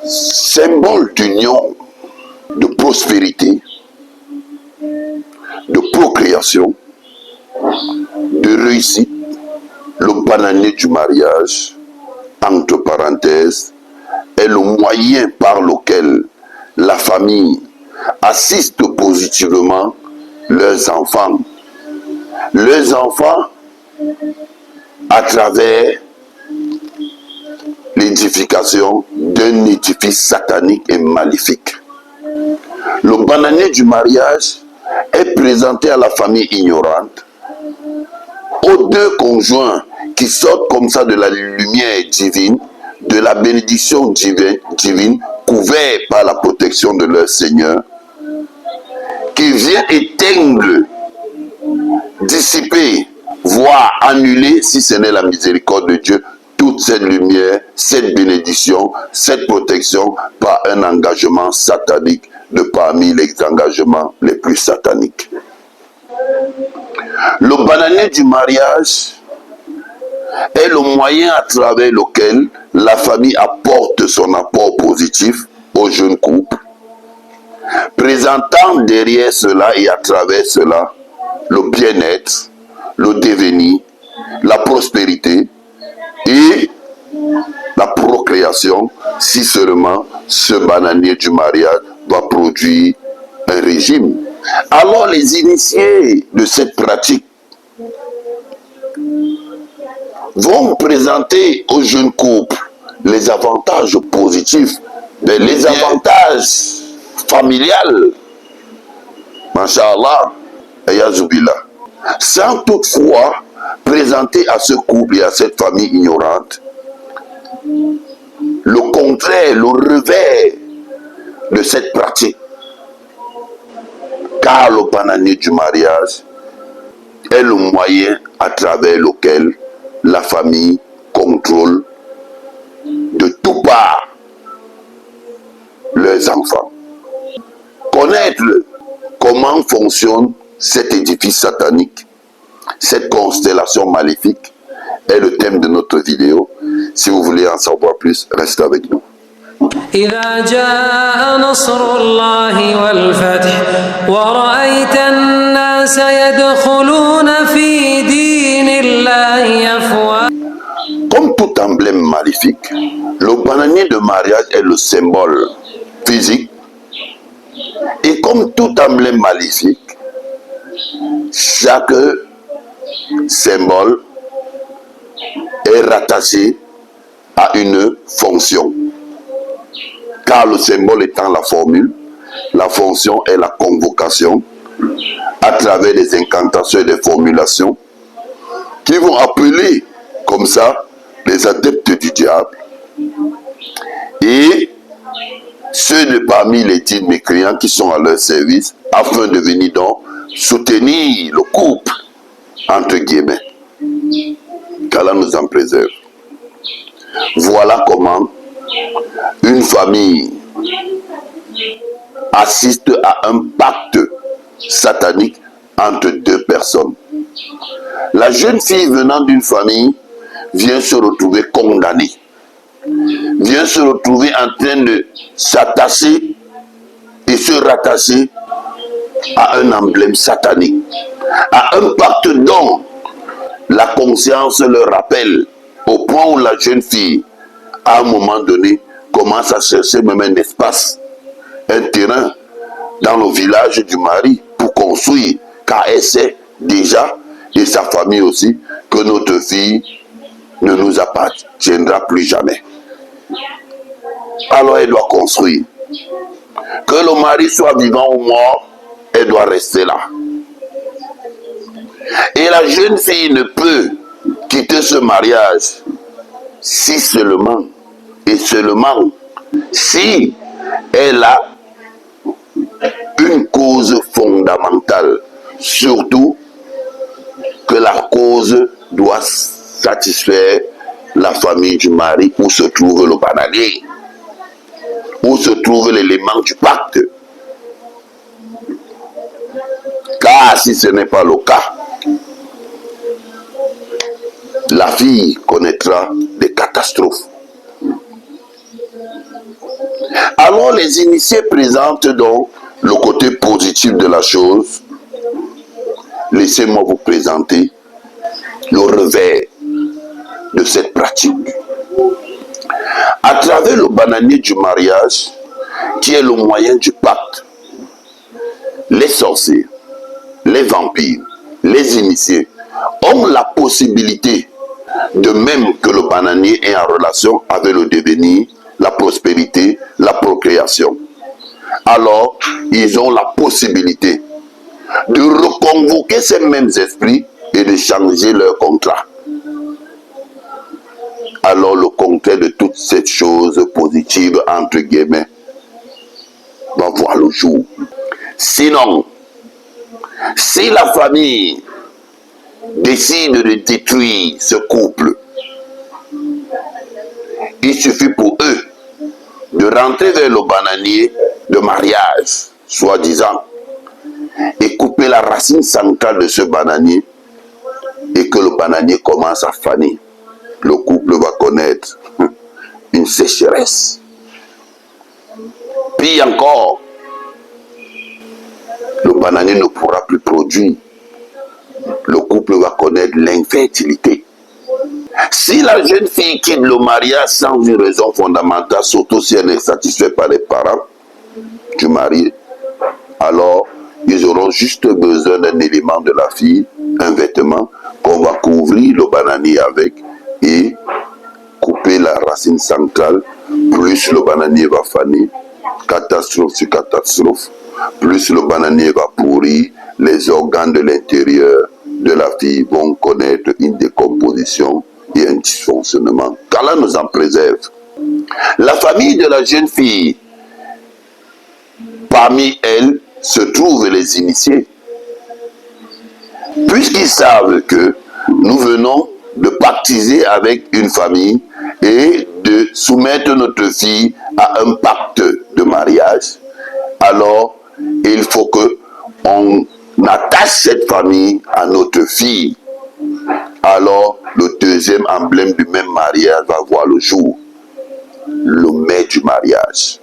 symbole d'union, de prospérité, de procréation, de réussite, le bananier du mariage, entre parenthèses, est le moyen par lequel la famille assiste positivement leurs enfants. Leurs enfants à travers l'édification d'un édifice satanique et maléfique. Le bananier du mariage est présenté à la famille ignorante, aux deux conjoints qui sortent comme ça de la lumière divine, de la bénédiction divine, couverts par la protection de leur Seigneur, qui vient éteindre, dissiper, voire annuler, si ce n'est la miséricorde de Dieu, toute cette lumière, cette bénédiction, cette protection par un engagement satanique de parmi les engagements les plus sataniques. Le bananier du mariage est le moyen à travers lequel la famille apporte son apport positif au jeune couple, présentant derrière cela et à travers cela le bien-être, le devenir, la prospérité et la procréation, si seulement ce bananier du mariage va produire un régime. Alors les initiés de cette pratique vont présenter aux jeunes couples les avantages positifs, les avantages familiales, Masha'Allah, et Yazoubillah, sans toutefois présenter à ce couple et à cette famille ignorante le contraire, le revers de cette pratique. Car le bananier du mariage est le moyen à travers lequel la famille contrôle de tout part leurs enfants. Connaître comment fonctionne cet édifice satanique, cette constellation maléfique, est le thème de notre vidéo. Si vous voulez en savoir plus, restez avec nous. إذا جاء نصر الله والفتح ورأيت الناس يدخلون في دين الله أفواجا. Comme tout emblème maléfique, le bananier de mariage est le symbole physique. Et comme tout emblème maléfique, chaque symbole est rattaché à une fonction. Car le symbole étant la formule, la fonction est la convocation à travers des incantations et des formulations qui vont appeler comme ça les adeptes du diable et ceux de parmi les dix mécréants qui sont à leur service afin de venir donc soutenir le couple, entre guillemets. Qu'Allah nous en préserve. Voilà comment une famille assiste à un pacte satanique entre deux personnes. La jeune fille venant d'une famille vient se retrouver condamnée, vient se retrouver en train de s'attacher et se rattacher à un emblème satanique, à un pacte dont la conscience le rappelle, au point où la jeune fille, à un moment donné, commence à chercher même un espace, un terrain dans le village du mari pour construire, car elle sait déjà, et sa famille aussi, que notre fille ne nous appartiendra plus jamais. Alors elle doit construire. Que le mari soit vivant ou mort, elle doit rester là. Et la jeune fille ne peut quitter ce mariage si seulement, et seulement, si elle a une cause fondamentale, surtout que la cause doit satisfaire la famille du mari où se trouve le bananier, où se trouve l'élément du pacte. Car si ce n'est pas le cas, la fille connaîtra des catastrophes. Alors les initiés présentent donc le côté positif de la chose. Laissez-moi vous présenter le revers de cette pratique. À travers le bananier du mariage, qui est le moyen du pacte, les sorciers, les vampires, les initiés ont la possibilité, de même que le bananier est en relation avec le devenir, la prospérité, la procréation. Alors, ils ont la possibilité de reconvoquer ces mêmes esprits et de changer leur contrat. Alors, le contraire de toutes ces choses positives, entre guillemets, va voir le jour. Sinon, si la famille décide de détruire ce couple, il suffit pour eux de rentrer vers le bananier de mariage, soi-disant, et couper la racine centrale de ce bananier, et que le bananier commence à faner. Le couple va connaître une sécheresse. Puis encore, le bananier ne pourra plus produire. Le couple va connaître l'infertilité. Si la jeune fille quitte le mariage sans une raison fondamentale, surtout si elle est satisfaite par les parents du mari, alors ils auront juste besoin d'un élément de la fille, un vêtement qu'on va couvrir le bananier avec et couper la racine centrale. Plus le bananier va faner, catastrophe sur catastrophe, plus le bananier va pourrir, les organes de l'intérieur de la fille vont connaître une décomposition et un dysfonctionnement. Qu'Allah nous en préserve. La famille de la jeune fille, parmi elles se trouvent les initiés. Puisqu'ils savent que nous venons de pactiser avec une famille et de soumettre notre fille à un pacte de mariage, alors il faut que on attache cette famille à notre fille. Alors le deuxième emblème du même mariage va voir le jour, le mets du mariage.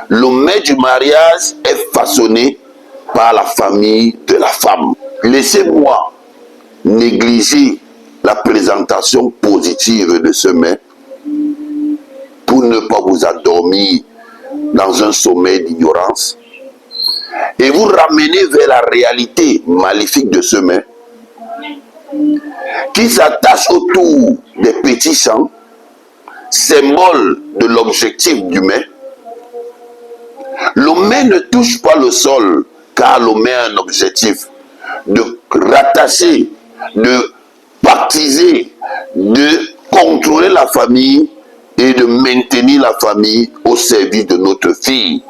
Le mets du mariage est façonné par la famille de la femme. Laissez-moi négliger la présentation positive de ce mets pour ne pas vous endormir dans un sommeil d'ignorance et vous ramener vers la réalité maléfique de ce mets qui s'attache autour des petits champs, symbole de l'objectif du mets. Le mets ne touche pas le sol car le mets a un objectif de rattacher, de pactiser, de contrôler la famille et de maintenir la famille au service de notre fille.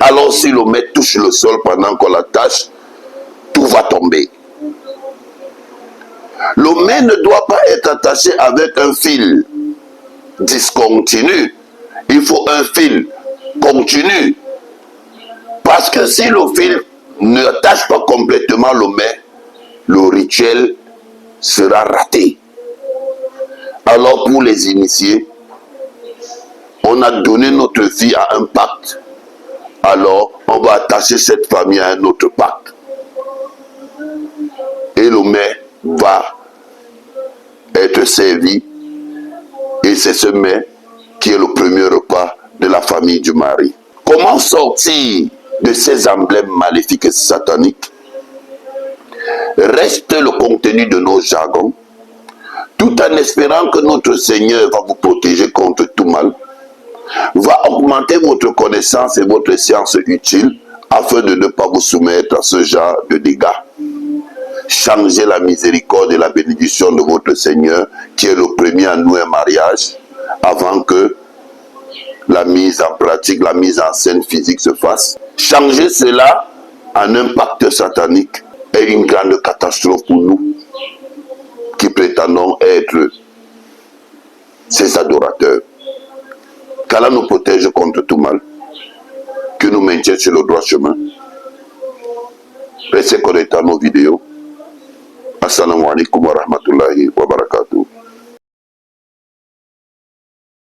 Alors si le mets touche le sol pendant qu'on l'attache, tout va tomber. Le mets ne doit pas être attaché avec un fil discontinu. Il faut un fil continu. Parce que si le fil ne attache pas complètement le mets, le rituel sera raté. Alors pour les initiés, on a donné notre fille à un pacte. Alors on va attacher cette famille à un autre pacte. Et le mets va être servi. Et c'est ce mets qui est le premier repas de la famille du mari. Comment sortir de ces emblèmes maléfiques et sataniques? Reste le contenu de nos jargons, tout en espérant que notre Seigneur va vous protéger contre tout mal, va augmenter votre connaissance et votre science utile afin de ne pas vous soumettre à ce genre de dégâts. Changez la miséricorde et la bénédiction de votre Seigneur qui est le premier à nouer un mariage avant que la mise en pratique, la mise en scène physique se fasse. Changez cela en un pacte satanique et une grande catastrophe pour nous qui prétendons être ses adorateurs. Qu'Allah nous protège contre tout mal, que nous maintienne sur le droit chemin. Restez connectés à nos vidéos. Assalamu alaikum wa rahmatullahi.